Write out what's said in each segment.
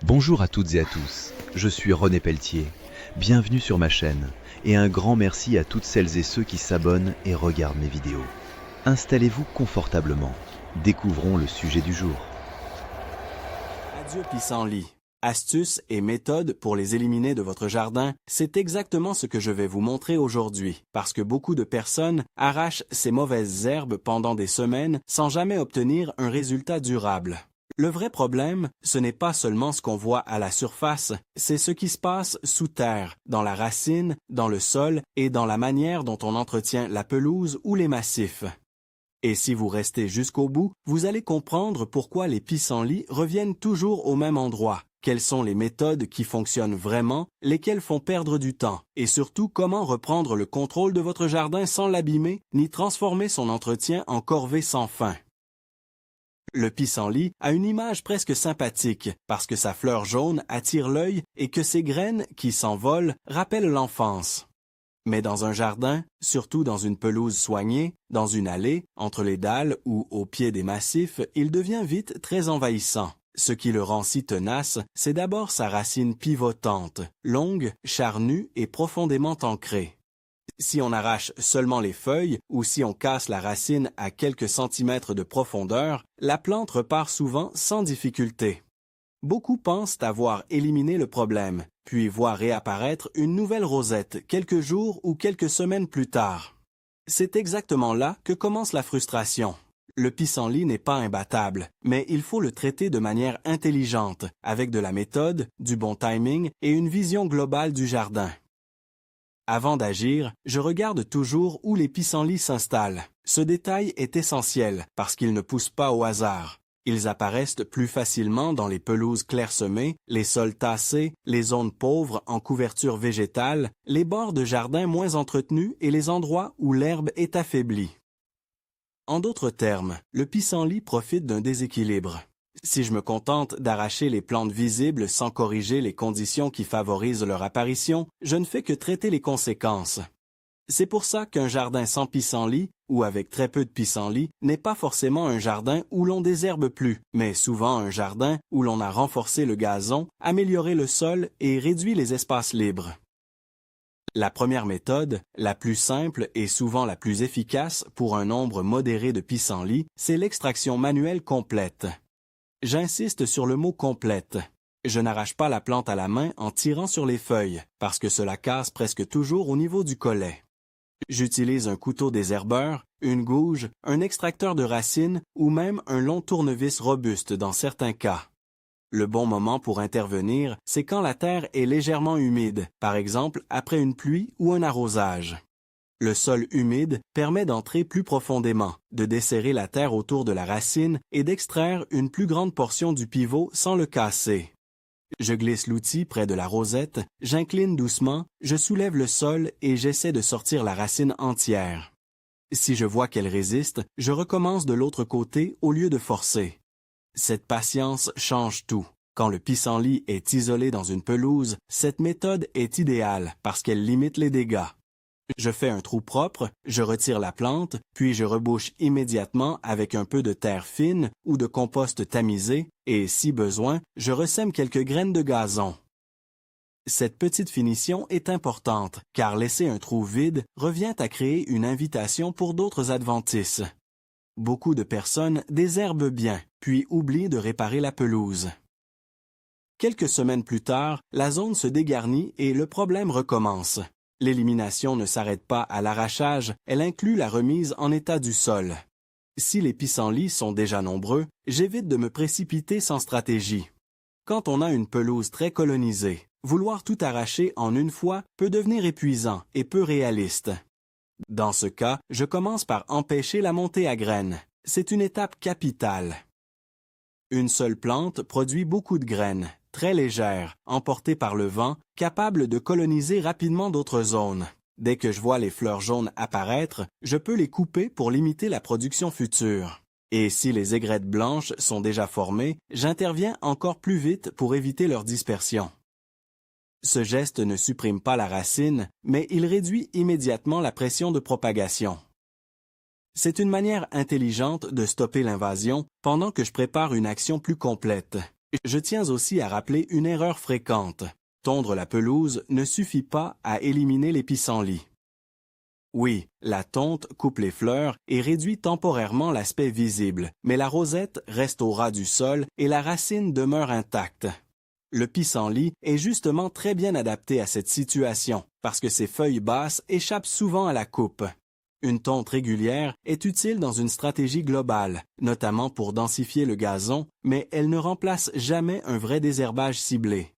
Bonjour à toutes et à tous, je suis René Pelletier. Bienvenue sur ma chaîne et un grand merci à toutes celles et ceux qui s'abonnent et regardent mes vidéos. Installez-vous confortablement, découvrons le sujet du jour. Adieu pissenlit. Astuces et méthodes pour les éliminer de votre jardin, c'est exactement ce que je vais vous montrer aujourd'hui, parce que beaucoup de personnes arrachent ces mauvaises herbes pendant des semaines sans jamais obtenir un résultat durable. Le vrai problème, ce n'est pas seulement ce qu'on voit à la surface, c'est ce qui se passe sous terre, dans la racine, dans le sol et dans la manière dont on entretient la pelouse ou les massifs. Et si vous restez jusqu'au bout, vous allez comprendre pourquoi les pissenlits reviennent toujours au même endroit, quelles sont les méthodes qui fonctionnent vraiment, lesquelles font perdre du temps, et surtout comment reprendre le contrôle de votre jardin sans l'abîmer, ni transformer son entretien en corvée sans fin. Le pissenlit a une image presque sympathique parce que sa fleur jaune attire l'œil et que ses graines, qui s'envolent, rappellent l'enfance. Mais dans un jardin, surtout dans une pelouse soignée, dans une allée, entre les dalles ou au pied des massifs, il devient vite très envahissant. Ce qui le rend si tenace, c'est d'abord sa racine pivotante, longue, charnue et profondément ancrée. Si on arrache seulement les feuilles ou si on casse la racine à quelques centimètres de profondeur, la plante repart souvent sans difficulté. Beaucoup pensent avoir éliminé le problème, puis voient réapparaître une nouvelle rosette quelques jours ou quelques semaines plus tard. C'est exactement là que commence la frustration. Le pissenlit n'est pas imbattable, mais il faut le traiter de manière intelligente, avec de la méthode, du bon timing et une vision globale du jardin. Avant d'agir, je regarde toujours où les pissenlits s'installent. Ce détail est essentiel parce qu'ils ne poussent pas au hasard. Ils apparaissent plus facilement dans les pelouses clairsemées, les sols tassés, les zones pauvres en couverture végétale, les bords de jardins moins entretenus et les endroits où l'herbe est affaiblie. En d'autres termes, le pissenlit profite d'un déséquilibre. Si je me contente d'arracher les plantes visibles sans corriger les conditions qui favorisent leur apparition, je ne fais que traiter les conséquences. C'est pour ça qu'un jardin sans pissenlit, ou avec très peu de pissenlit, n'est pas forcément un jardin où l'on désherbe plus, mais souvent un jardin où l'on a renforcé le gazon, amélioré le sol et réduit les espaces libres. La première méthode, la plus simple et souvent la plus efficace pour un nombre modéré de pissenlits, c'est l'extraction manuelle complète. J'insiste sur le mot « complète ». Je n'arrache pas la plante à la main en tirant sur les feuilles, parce que cela casse presque toujours au niveau du collet. J'utilise un couteau désherbeur, une gouge, un extracteur de racines ou même un long tournevis robuste dans certains cas. Le bon moment pour intervenir, c'est quand la terre est légèrement humide, par exemple après une pluie ou un arrosage. Le sol humide permet d'entrer plus profondément, de desserrer la terre autour de la racine et d'extraire une plus grande portion du pivot sans le casser. Je glisse l'outil près de la rosette, j'incline doucement, je soulève le sol et j'essaie de sortir la racine entière. Si je vois qu'elle résiste, je recommence de l'autre côté au lieu de forcer. Cette patience change tout. Quand le pissenlit est isolé dans une pelouse, cette méthode est idéale parce qu'elle limite les dégâts. Je fais un trou propre, je retire la plante, puis je rebouche immédiatement avec un peu de terre fine ou de compost tamisé et, si besoin, je ressème quelques graines de gazon. Cette petite finition est importante car laisser un trou vide revient à créer une invitation pour d'autres adventices. Beaucoup de personnes désherbent bien, puis oublient de réparer la pelouse. Quelques semaines plus tard, la zone se dégarnit et le problème recommence. L'élimination ne s'arrête pas à l'arrachage, elle inclut la remise en état du sol. Si les pissenlits sont déjà nombreux, j'évite de me précipiter sans stratégie. Quand on a une pelouse très colonisée, vouloir tout arracher en une fois peut devenir épuisant et peu réaliste. Dans ce cas, je commence par empêcher la montée à graines. C'est une étape capitale. Une seule plante produit beaucoup de graines, très légères, emportées par le vent, capables de coloniser rapidement d'autres zones. Dès que je vois les fleurs jaunes apparaître, je peux les couper pour limiter la production future. Et si les aigrettes blanches sont déjà formées, j'interviens encore plus vite pour éviter leur dispersion. Ce geste ne supprime pas la racine, mais il réduit immédiatement la pression de propagation. C'est une manière intelligente de stopper l'invasion pendant que je prépare une action plus complète. Je tiens aussi à rappeler une erreur fréquente. Tondre la pelouse ne suffit pas à éliminer les pissenlits. Oui, la tonte coupe les fleurs et réduit temporairement l'aspect visible, mais la rosette reste au ras du sol et la racine demeure intacte. Le pissenlit est justement très bien adapté à cette situation, parce que ses feuilles basses échappent souvent à la coupe. Une tonte régulière est utile dans une stratégie globale, notamment pour densifier le gazon, mais elle ne remplace jamais un vrai désherbage ciblé.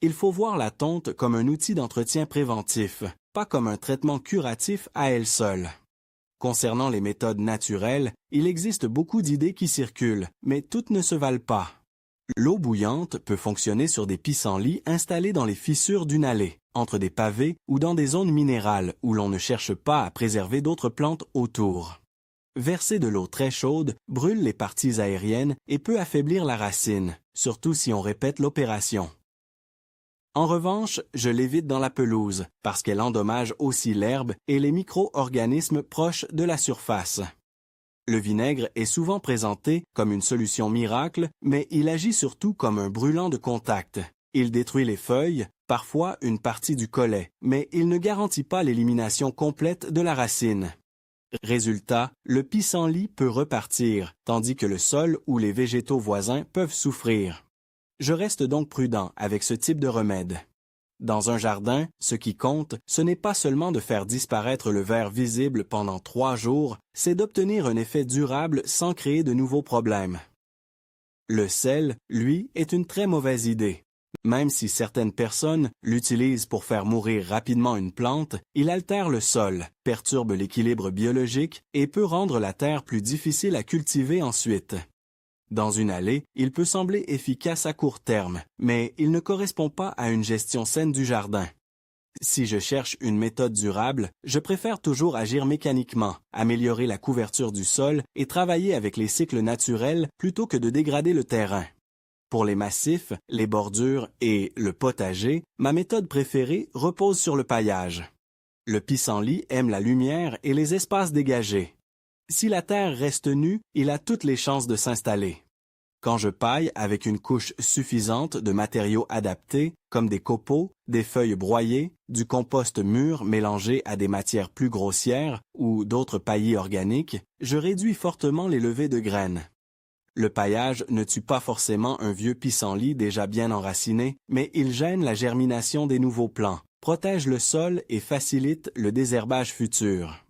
Il faut voir la tonte comme un outil d'entretien préventif, pas comme un traitement curatif à elle seule. Concernant les méthodes naturelles, il existe beaucoup d'idées qui circulent, mais toutes ne se valent pas. L'eau bouillante peut fonctionner sur des pissenlits installés dans les fissures d'une allée, entre des pavés ou dans des zones minérales où l'on ne cherche pas à préserver d'autres plantes autour. Verser de l'eau très chaude brûle les parties aériennes et peut affaiblir la racine, surtout si on répète l'opération. En revanche, je l'évite dans la pelouse, parce qu'elle endommage aussi l'herbe et les micro-organismes proches de la surface. Le vinaigre est souvent présenté comme une solution miracle, mais il agit surtout comme un brûlant de contact. Il détruit les feuilles, parfois une partie du collet, mais il ne garantit pas l'élimination complète de la racine. Résultat, le pissenlit peut repartir, tandis que le sol ou les végétaux voisins peuvent souffrir. Je reste donc prudent avec ce type de remède. Dans un jardin, ce qui compte, ce n'est pas seulement de faire disparaître le vert visible pendant 3 jours, c'est d'obtenir un effet durable sans créer de nouveaux problèmes. Le sel, lui, est une très mauvaise idée. Même si certaines personnes l'utilisent pour faire mourir rapidement une plante, il altère le sol, perturbe l'équilibre biologique et peut rendre la terre plus difficile à cultiver ensuite. Dans une allée, il peut sembler efficace à court terme, mais il ne correspond pas à une gestion saine du jardin. Si je cherche une méthode durable, je préfère toujours agir mécaniquement, améliorer la couverture du sol et travailler avec les cycles naturels plutôt que de dégrader le terrain. Pour les massifs, les bordures et le potager, ma méthode préférée repose sur le paillage. Le pissenlit aime la lumière et les espaces dégagés. Si la terre reste nue, il a toutes les chances de s'installer. Quand je paille avec une couche suffisante de matériaux adaptés, comme des copeaux, des feuilles broyées, du compost mûr mélangé à des matières plus grossières ou d'autres paillis organiques, je réduis fortement les levées de graines. Le paillage ne tue pas forcément un vieux pissenlit déjà bien enraciné, mais il gêne la germination des nouveaux plants, protège le sol et facilite le désherbage futur.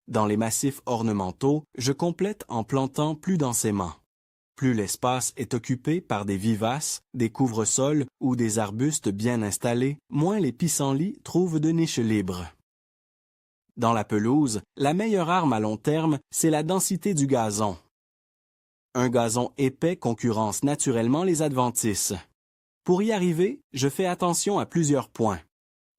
Dans les massifs ornementaux, je complète en plantant plus densément. Plus l'espace est occupé par des vivaces, des couvre-sols ou des arbustes bien installés, moins les pissenlits trouvent de niches libres. Dans la pelouse, la meilleure arme à long terme, c'est la densité du gazon. Un gazon épais concurrence naturellement les adventices. Pour y arriver, je fais attention à plusieurs points.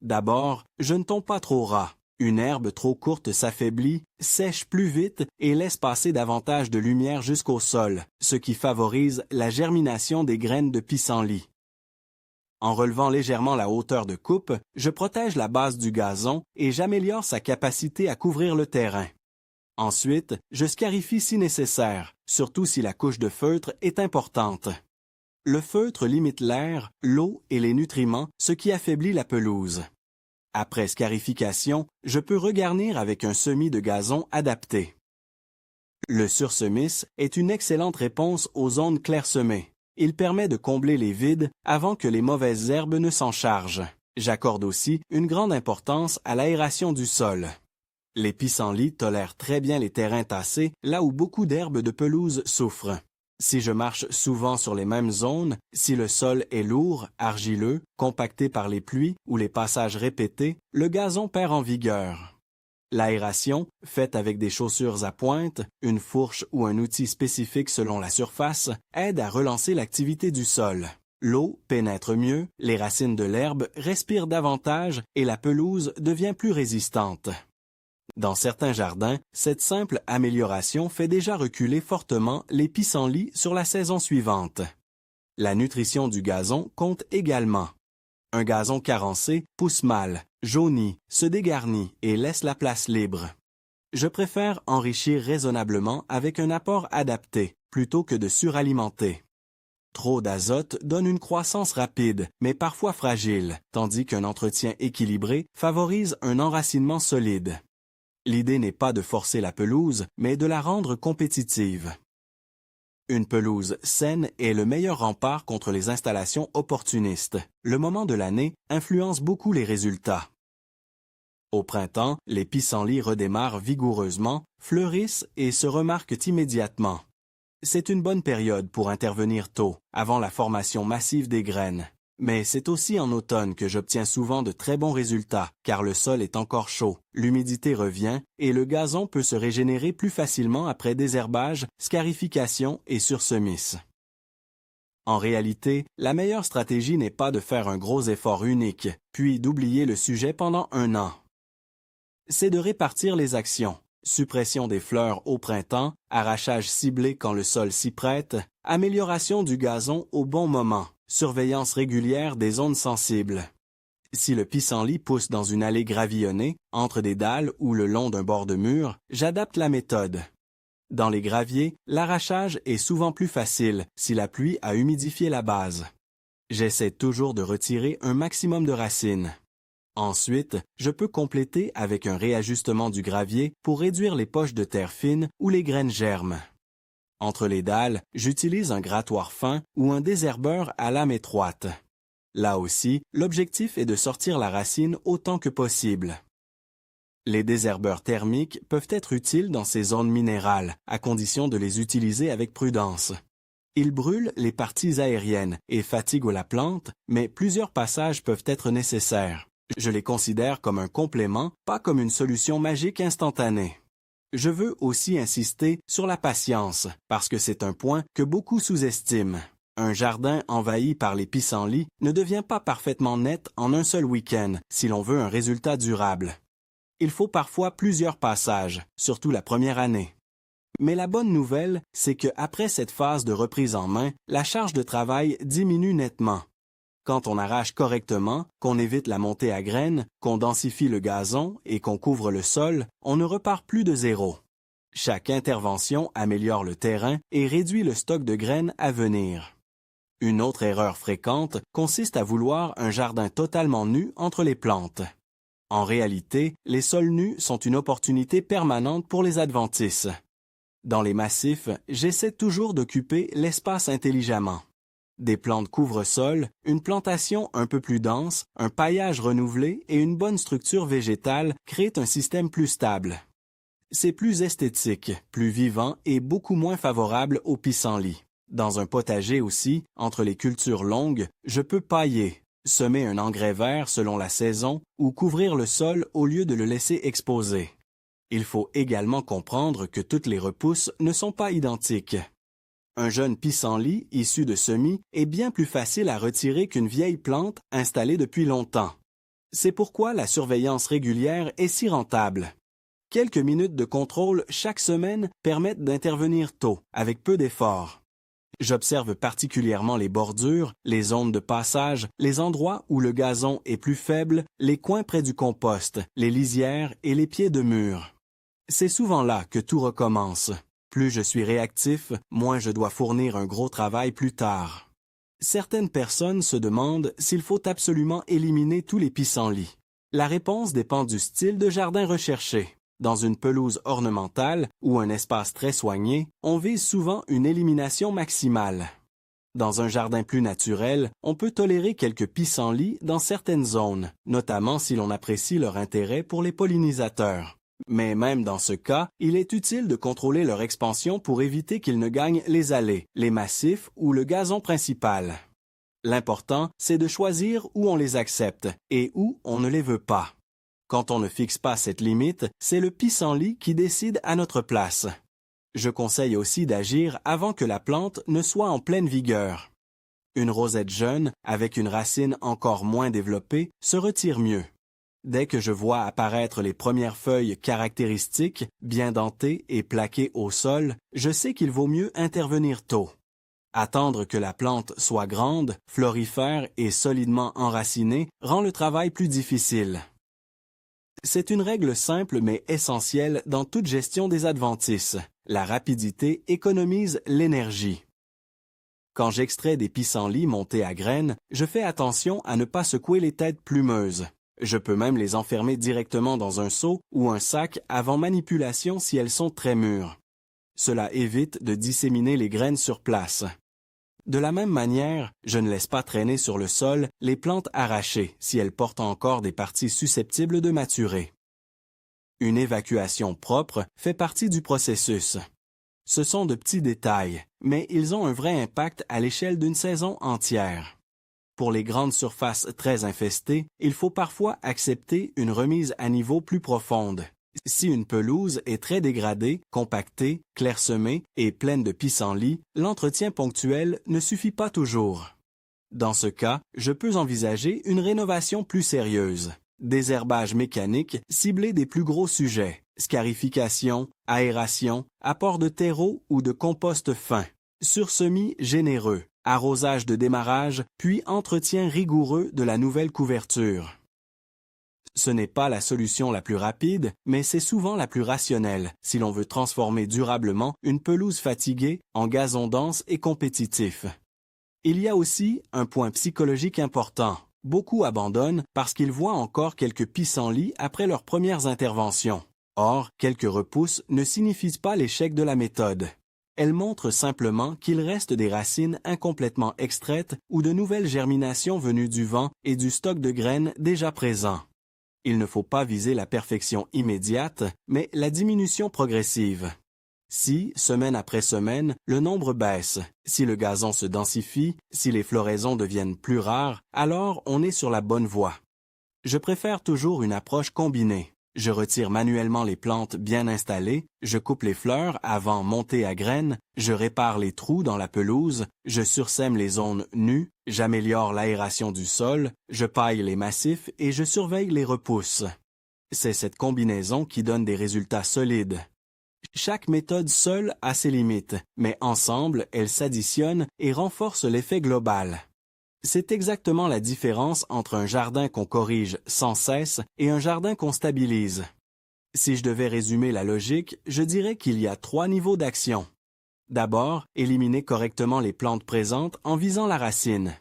D'abord, je ne tombe pas trop ras. Une herbe trop courte s'affaiblit, sèche plus vite et laisse passer davantage de lumière jusqu'au sol, ce qui favorise la germination des graines de pissenlit. En relevant légèrement la hauteur de coupe, je protège la base du gazon et j'améliore sa capacité à couvrir le terrain. Ensuite, je scarifie si nécessaire, surtout si la couche de feutre est importante. Le feutre limite l'air, l'eau et les nutriments, ce qui affaiblit la pelouse. Après scarification, je peux regarnir avec un semis de gazon adapté. Le sursemis est une excellente réponse aux zones clairsemées. Il permet de combler les vides avant que les mauvaises herbes ne s'en chargent. J'accorde aussi une grande importance à l'aération du sol. Les pissenlits tolèrent très bien les terrains tassés, là où beaucoup d'herbes de pelouse souffrent. Si je marche souvent sur les mêmes zones, si le sol est lourd, argileux, compacté par les pluies ou les passages répétés, le gazon perd en vigueur. L'aération, faite avec des chaussures à pointe, une fourche ou un outil spécifique selon la surface, aide à relancer l'activité du sol. L'eau pénètre mieux, les racines de l'herbe respirent davantage et la pelouse devient plus résistante. Dans certains jardins, cette simple amélioration fait déjà reculer fortement les pissenlits sur la saison suivante. La nutrition du gazon compte également. Un gazon carencé pousse mal, jaunit, se dégarnit et laisse la place libre. Je préfère enrichir raisonnablement avec un apport adapté, plutôt que de suralimenter. Trop d'azote donne une croissance rapide, mais parfois fragile, tandis qu'un entretien équilibré favorise un enracinement solide. L'idée n'est pas de forcer la pelouse, mais de la rendre compétitive. Une pelouse saine est le meilleur rempart contre les installations opportunistes. Le moment de l'année influence beaucoup les résultats. Au printemps, les pissenlits redémarrent vigoureusement, fleurissent et se remarquent immédiatement. C'est une bonne période pour intervenir tôt, avant la formation massive des graines. Mais c'est aussi en automne que j'obtiens souvent de très bons résultats, car le sol est encore chaud, l'humidité revient et le gazon peut se régénérer plus facilement après désherbage, scarification et sursemis. En réalité, la meilleure stratégie n'est pas de faire un gros effort unique, puis d'oublier le sujet pendant un an. C'est de répartir les actions. Suppression des fleurs au printemps, arrachage ciblé quand le sol s'y prête, amélioration du gazon au bon moment, surveillance régulière des zones sensibles. Si le pissenlit pousse dans une allée gravillonnée, entre des dalles ou le long d'un bord de mur, j'adapte la méthode. Dans les graviers, l'arrachage est souvent plus facile si la pluie a humidifié la base. J'essaie toujours de retirer un maximum de racines. Ensuite, je peux compléter avec un réajustement du gravier pour réduire les poches de terre fine où les graines germent. Entre les dalles, j'utilise un grattoir fin ou un désherbeur à lame étroite. Là aussi, l'objectif est de sortir la racine autant que possible. Les désherbeurs thermiques peuvent être utiles dans ces zones minérales, à condition de les utiliser avec prudence. Ils brûlent les parties aériennes et fatiguent la plante, mais plusieurs passages peuvent être nécessaires. Je les considère comme un complément, pas comme une solution magique instantanée. Je veux aussi insister sur la patience, parce que c'est un point que beaucoup sous-estiment. Un jardin envahi par les pissenlits ne devient pas parfaitement net en un seul week-end si l'on veut un résultat durable. Il faut parfois plusieurs passages, surtout la première année. Mais la bonne nouvelle, c'est qu'après cette phase de reprise en main, la charge de travail diminue nettement. Quand on arrache correctement, qu'on évite la montée à graines, qu'on densifie le gazon et qu'on couvre le sol, on ne repart plus de zéro. Chaque intervention améliore le terrain et réduit le stock de graines à venir. Une autre erreur fréquente consiste à vouloir un jardin totalement nu entre les plantes. En réalité, les sols nus sont une opportunité permanente pour les adventices. Dans les massifs, j'essaie toujours d'occuper l'espace intelligemment. Des plantes couvre-sol, une plantation un peu plus dense, un paillage renouvelé et une bonne structure végétale créent un système plus stable. C'est plus esthétique, plus vivant et beaucoup moins favorable aux pissenlits. Dans un potager aussi, entre les cultures longues, je peux pailler, semer un engrais vert selon la saison ou couvrir le sol au lieu de le laisser exposé. Il faut également comprendre que toutes les repousses ne sont pas identiques. Un jeune pissenlit issu de semis est bien plus facile à retirer qu'une vieille plante installée depuis longtemps. C'est pourquoi la surveillance régulière est si rentable. Quelques minutes de contrôle chaque semaine permettent d'intervenir tôt, avec peu d'efforts. J'observe particulièrement les bordures, les zones de passage, les endroits où le gazon est plus faible, les coins près du compost, les lisières et les pieds de mur. C'est souvent là que tout recommence. Plus je suis réactif, moins je dois fournir un gros travail plus tard. Certaines personnes se demandent s'il faut absolument éliminer tous les pissenlits. La réponse dépend du style de jardin recherché. Dans une pelouse ornementale ou un espace très soigné, on vise souvent une élimination maximale. Dans un jardin plus naturel, on peut tolérer quelques pissenlits dans certaines zones, notamment si l'on apprécie leur intérêt pour les pollinisateurs. Mais même dans ce cas, il est utile de contrôler leur expansion pour éviter qu'ils ne gagnent les allées, les massifs ou le gazon principal. L'important, c'est de choisir où on les accepte et où on ne les veut pas. Quand on ne fixe pas cette limite, c'est le pissenlit qui décide à notre place. Je conseille aussi d'agir avant que la plante ne soit en pleine vigueur. Une rosette jeune, avec une racine encore moins développée, se retire mieux. Dès que je vois apparaître les premières feuilles caractéristiques, bien dentées et plaquées au sol, je sais qu'il vaut mieux intervenir tôt. Attendre que la plante soit grande, florifère et solidement enracinée rend le travail plus difficile. C'est une règle simple mais essentielle dans toute gestion des adventices. La rapidité économise l'énergie. Quand j'extrais des pissenlits montés à graines, je fais attention à ne pas secouer les têtes plumeuses. Je peux même les enfermer directement dans un seau ou un sac avant manipulation si elles sont très mûres. Cela évite de disséminer les graines sur place. De la même manière, je ne laisse pas traîner sur le sol les plantes arrachées si elles portent encore des parties susceptibles de maturer. Une évacuation propre fait partie du processus. Ce sont de petits détails, mais ils ont un vrai impact à l'échelle d'une saison entière. Pour les grandes surfaces très infestées, il faut parfois accepter une remise à niveau plus profonde. Si une pelouse est très dégradée, compactée, clairsemée et pleine de pissenlits, l'entretien ponctuel ne suffit pas toujours. Dans ce cas, je peux envisager une rénovation plus sérieuse. Désherbage mécanique ciblé des plus gros sujets, scarification, aération, apport de terreau ou de compost fin, sursemis généreux, arrosage de démarrage, puis entretien rigoureux de la nouvelle couverture. Ce n'est pas la solution la plus rapide, mais c'est souvent la plus rationnelle si l'on veut transformer durablement une pelouse fatiguée en gazon dense et compétitif. Il y a aussi un point psychologique important. Beaucoup abandonnent parce qu'ils voient encore quelques pissenlits après leurs premières interventions. Or, quelques repousses ne signifient pas l'échec de la méthode. Elles montrent simplement qu'il reste des racines incomplètement extraites ou de nouvelles germinations venues du vent et du stock de graines déjà présent. Il ne faut pas viser la perfection immédiate, mais la diminution progressive. Si, semaine après semaine, le nombre baisse, si le gazon se densifie, si les floraisons deviennent plus rares, alors on est sur la bonne voie. Je préfère toujours une approche combinée. Je retire manuellement les plantes bien installées, je coupe les fleurs avant montées à graines, je répare les trous dans la pelouse, je sursème les zones nues, j'améliore l'aération du sol, je paille les massifs et je surveille les repousses. C'est cette combinaison qui donne des résultats solides. Chaque méthode seule a ses limites, mais ensemble, elles s'additionnent et renforcent l'effet global. C'est exactement la différence entre un jardin qu'on corrige sans cesse et un jardin qu'on stabilise. Si je devais résumer la logique, je dirais qu'il y a 3 niveaux d'action. D'abord, éliminer correctement les plantes présentes en visant la racine.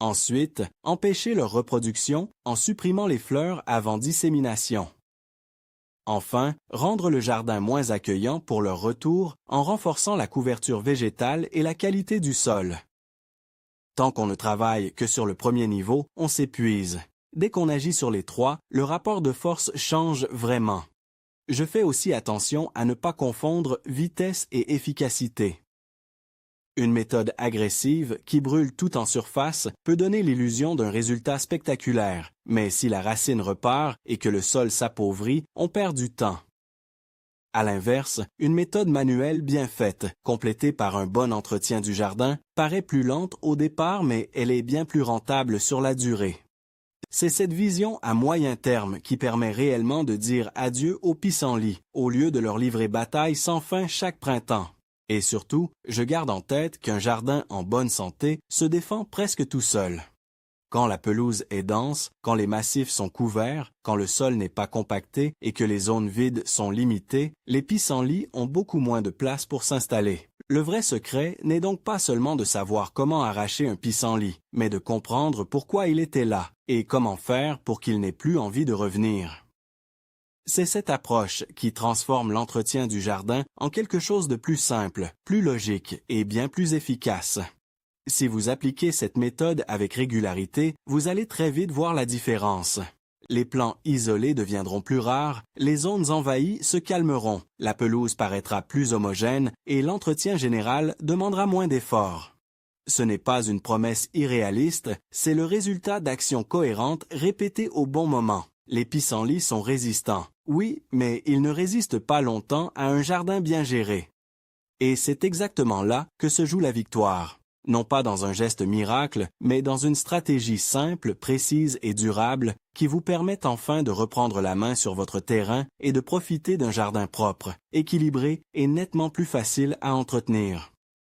Ensuite, empêcher leur reproduction en supprimant les fleurs avant dissémination. Enfin, rendre le jardin moins accueillant pour leur retour en renforçant la couverture végétale et la qualité du sol. Tant qu'on ne travaille que sur le premier niveau, on s'épuise. Dès qu'on agit sur les 3, le rapport de force change vraiment. Je fais aussi attention à ne pas confondre vitesse et efficacité. Une méthode agressive qui brûle tout en surface peut donner l'illusion d'un résultat spectaculaire, mais si la racine repart et que le sol s'appauvrit, on perd du temps. À l'inverse, une méthode manuelle bien faite, complétée par un bon entretien du jardin, paraît plus lente au départ, mais elle est bien plus rentable sur la durée. C'est cette vision à moyen terme qui permet réellement de dire adieu aux pissenlits, au lieu de leur livrer bataille sans fin chaque printemps. Et surtout, je garde en tête qu'un jardin en bonne santé se défend presque tout seul. Quand la pelouse est dense, quand les massifs sont couverts, quand le sol n'est pas compacté et que les zones vides sont limitées, les pissenlits ont beaucoup moins de place pour s'installer. Le vrai secret n'est donc pas seulement de savoir comment arracher un pissenlit, mais de comprendre pourquoi il était là et comment faire pour qu'il n'ait plus envie de revenir. C'est cette approche qui transforme l'entretien du jardin en quelque chose de plus simple, plus logique et bien plus efficace. Si vous appliquez cette méthode avec régularité, vous allez très vite voir la différence. Les plants isolés deviendront plus rares, les zones envahies se calmeront, la pelouse paraîtra plus homogène et l'entretien général demandera moins d'efforts. Ce n'est pas une promesse irréaliste, c'est le résultat d'actions cohérentes répétées au bon moment. Les pissenlits sont résistants, oui, mais ils ne résistent pas longtemps à un jardin bien géré. Et c'est exactement là que se joue la victoire. Non pas dans un geste miracle, mais dans une stratégie simple, précise et durable qui vous permet enfin de reprendre la main sur votre terrain et de profiter d'un jardin propre, équilibré et nettement plus facile à entretenir.